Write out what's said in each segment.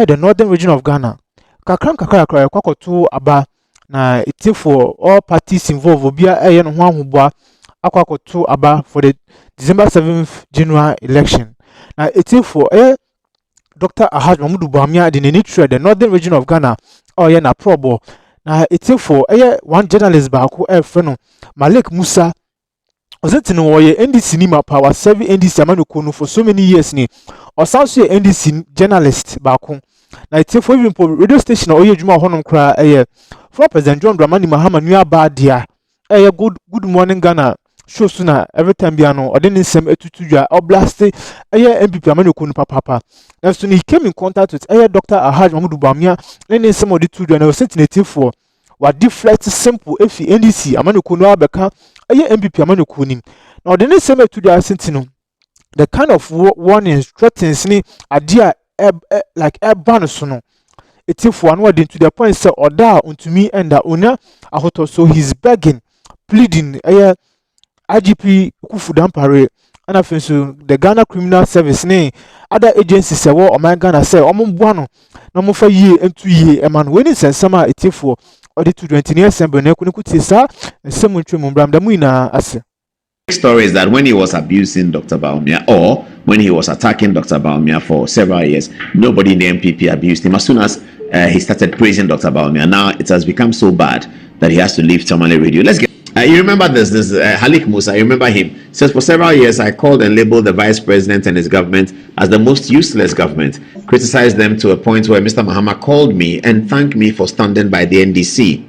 the northern region of Ghana. Kakra kwakoto aba na it for all parties involved obia no ho ahobua akwakoto aba for the December 7th general election. Na it for Dr. Ahaj Mahmoud Bawumia the northern region of Ghana na probo. Na it for one journalist baako friend Malik Musa Ozentino woye NDC ni power serving NDC amanoko for so many years ni osanso NDC journalist baako. Na it for even radio station oye juma honom kra for President John Dramani Mahama nua ba dia good morning Ghana show sooner every time biano or then nsem etutudwa oblast MPP amanoko papa. Na so he came in contact with Dr. Ahaj Mahmoud Bawumia and nsem oditudwa na Ozentino for what deflect simple if NDC amanoko no abeka MPP amanoko nim. Now the nsem etudwa Sentino the kind of warnings threatens ni adia like ban so no it for one word to the point say oda untumi enda onya ahoto, so he's begging pleading IGP Kufudampare and afenso the Ghana Criminal Service ne other agencies say wo o Ghana say omboa no na mo fa yie entu yie man when sensama it for odi to 20 December na kunikuti sa nsemu ntwemu mbram da mu ina ase. Story is that when he was abusing Dr. Bawumia or when he was attacking Dr. Bawumia for several years, nobody in the MPP abused him. As soon as he started praising Dr. Bawumia, now it has become so bad that he has to leave Tamale Radio. Let's get. You remember this Halik Musa, you remember him. He says, for several years, I called and labeled the vice president and his government as the most useless government, criticized them to a point where Mr. Mahama called me and thanked me for standing by the NDC.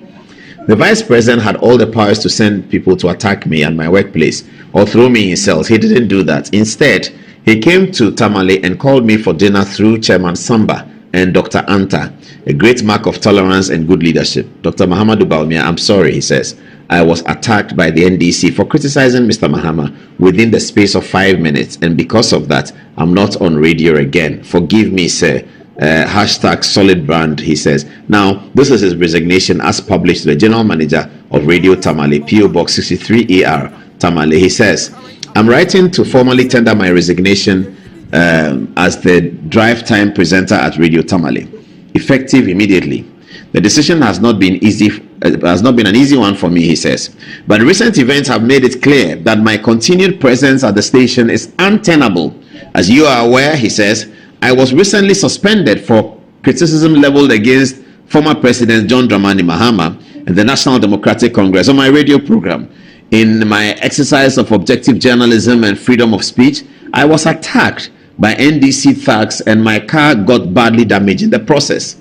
The vice president had all the powers to send people to attack me and my workplace or throw me in cells. He didn't do that. Instead, he came to Tamale and called me for dinner through Chairman Samba and Dr. Anta, a great mark of tolerance and good leadership. Dr. Mahama Bawumia, I'm sorry, he says. I was attacked by the NDC for criticizing Mr. Mahama within the space of 5 minutes, and because of that, I'm not on radio again. Forgive me, sir. Hashtag solid brand, he says. Now, this is his resignation as published to the general manager of Radio Tamale, PO Box 63AR, Tamale. He says, I'm writing to formally tender my resignation as the drive time presenter at Radio Tamale, effective immediately. The decision has not been an easy one for me, he says. But recent events have made it clear that my continued presence at the station is untenable. As you are aware, he says, I was recently suspended for criticism leveled against former President John Dramani Mahama and the National Democratic Congress on my radio program. In my exercise of objective journalism and freedom of speech, I was attacked by NDC thugs and my car got badly damaged in the process.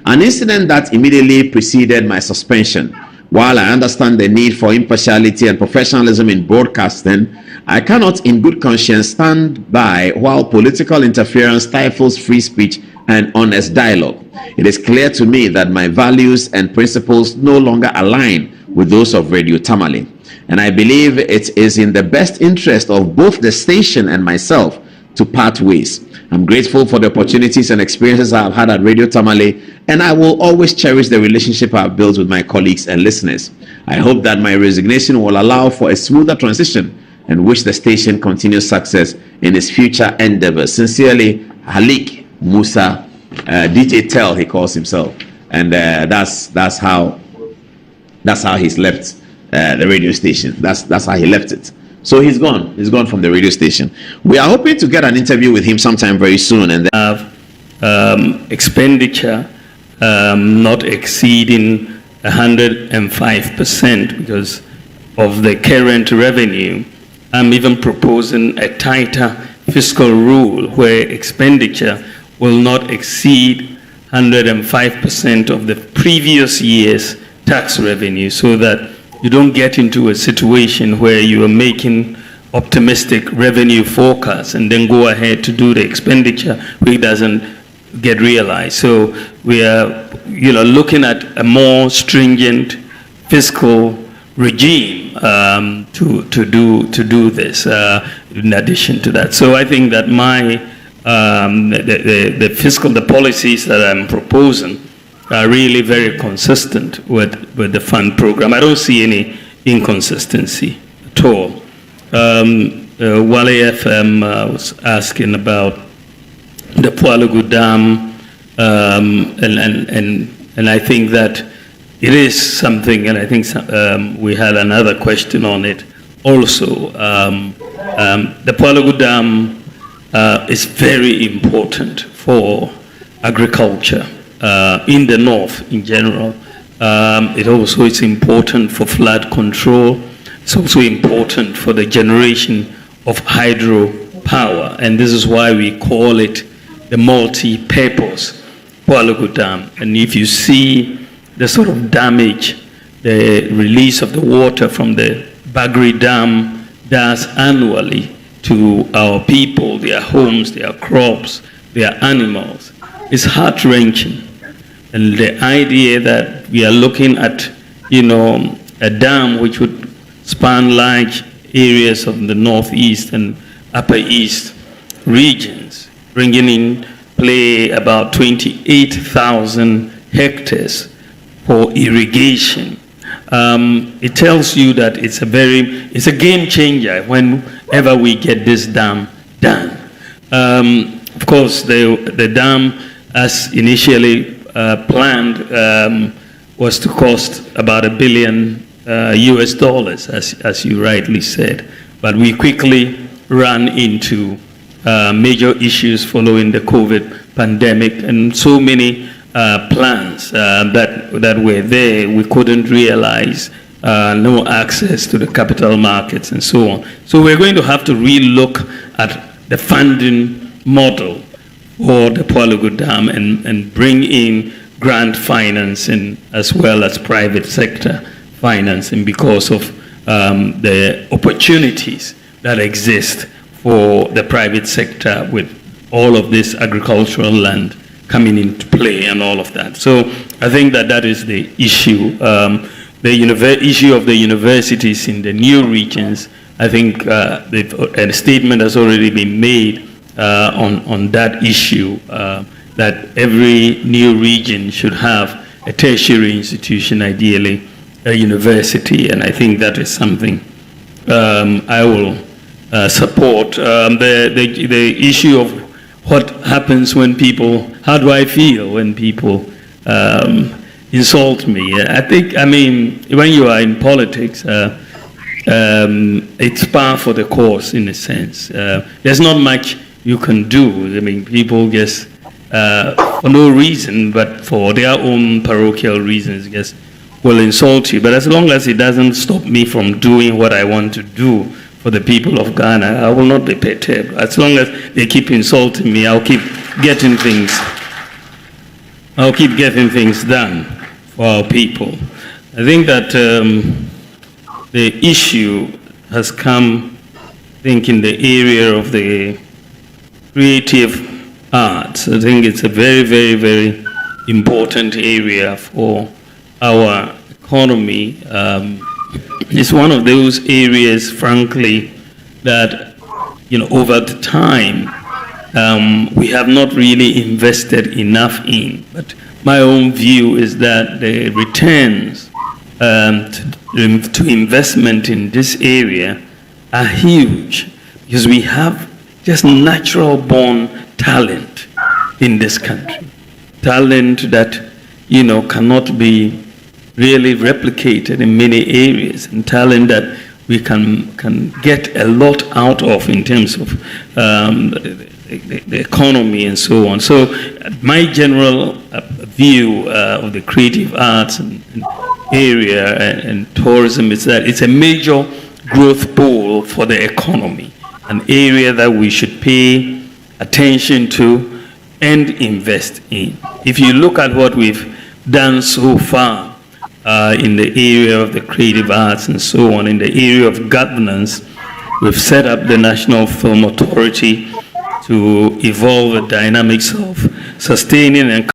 An incident that immediately preceded my suspension. While I understand the need for impartiality and professionalism in broadcasting, I cannot in good conscience stand by while political interference stifles free speech and honest dialogue. It is clear to me that my values and principles no longer align with those of Radio Tamale, and I believe it is in the best interest of both the station and myself to part ways. I'm grateful for the opportunities and experiences I have had at Radio Tamale, and I will always cherish the relationship I have built with my colleagues and listeners. I hope that my resignation will allow for a smoother transition and wish the station continued success in its future endeavors. Sincerely, Halik Musa, DJ Tell, he calls himself, and that's how he's left the radio station. That's how he left it. So he's gone. He's gone from the radio station. We are hoping to get an interview with him sometime very soon, and have expenditure not exceeding 105% because of the current revenue. I'm even proposing a tighter fiscal rule where expenditure will not exceed 105% of the previous year's tax revenue, so that you don't get into a situation where you are making optimistic revenue forecasts and then go ahead to do the expenditure which doesn't get realized. So we are, looking at a more stringent fiscal regime to do this. In addition to that, so I think that the policies that I'm proposing are really very consistent with the fund program. I don't see any inconsistency at all. Wale FM was asking about the Pualugu Dam And I think that it is something, and I think we had another question on it also. The Palagu Dam is very important for agriculture in the north in general. It also is important for flood control. It's also important for the generation of hydropower, and this is why we call it the multi-purpose Palagu Dam. And if you see the sort of damage the release of the water from the Bagri Dam does annually to our people, their homes, their crops, their animals, it's heart-wrenching. And the idea that we are looking at, a dam which would span large areas of the northeast and upper east regions, bringing in play about 28,000 hectares for irrigation. It tells you that it's a game changer whenever we get this dam done. Of course, the dam, as initially planned, was to cost about $1 billion US, as you rightly said. But we quickly ran into major issues following the COVID pandemic, and so many plans that were there, we couldn't realize, no access to the capital markets and so on. So we're going to have to relook at the funding model for the Palagu Dam and bring in grant financing as well as private sector financing because of the opportunities that exist for the private sector with all of this agricultural land coming into play and all of that. So I think that is the issue. The issue of the universities in the new regions, I think a statement has already been made on that issue, that every new region should have a tertiary institution, ideally a university, and I think that is something I will support. The issue of what happens when people, how do I feel when people insult me? I mean, when you are in politics, it's par for the course in a sense. There's not much you can do. I mean, people just, for no reason, but for their own parochial reasons, just will insult you. But as long as it doesn't stop me from doing what I want to do for the people of Ghana, I will not be perturbed. As long as they keep insulting me, I'll keep getting things done for our people. I think that the issue has come, I think, in the area of the creative arts. I think it's a very, very, very important area for our economy. It's one of those areas, frankly, that, over the time, we have not really invested enough in. But my own view is that the returns to investment in this area are huge, because we have just natural born talent in this country. Talent that, cannot be really replicated in many areas, and talent that we can get a lot out of in terms of the economy and so on. So my general view of the creative arts and area and tourism is that it's a major growth pool for the economy, an area that we should pay attention to and invest in. If you look at what we've done so far in the area of the creative arts and so on, in the area of governance, we've set up the National Film Authority to evolve the dynamics of sustaining and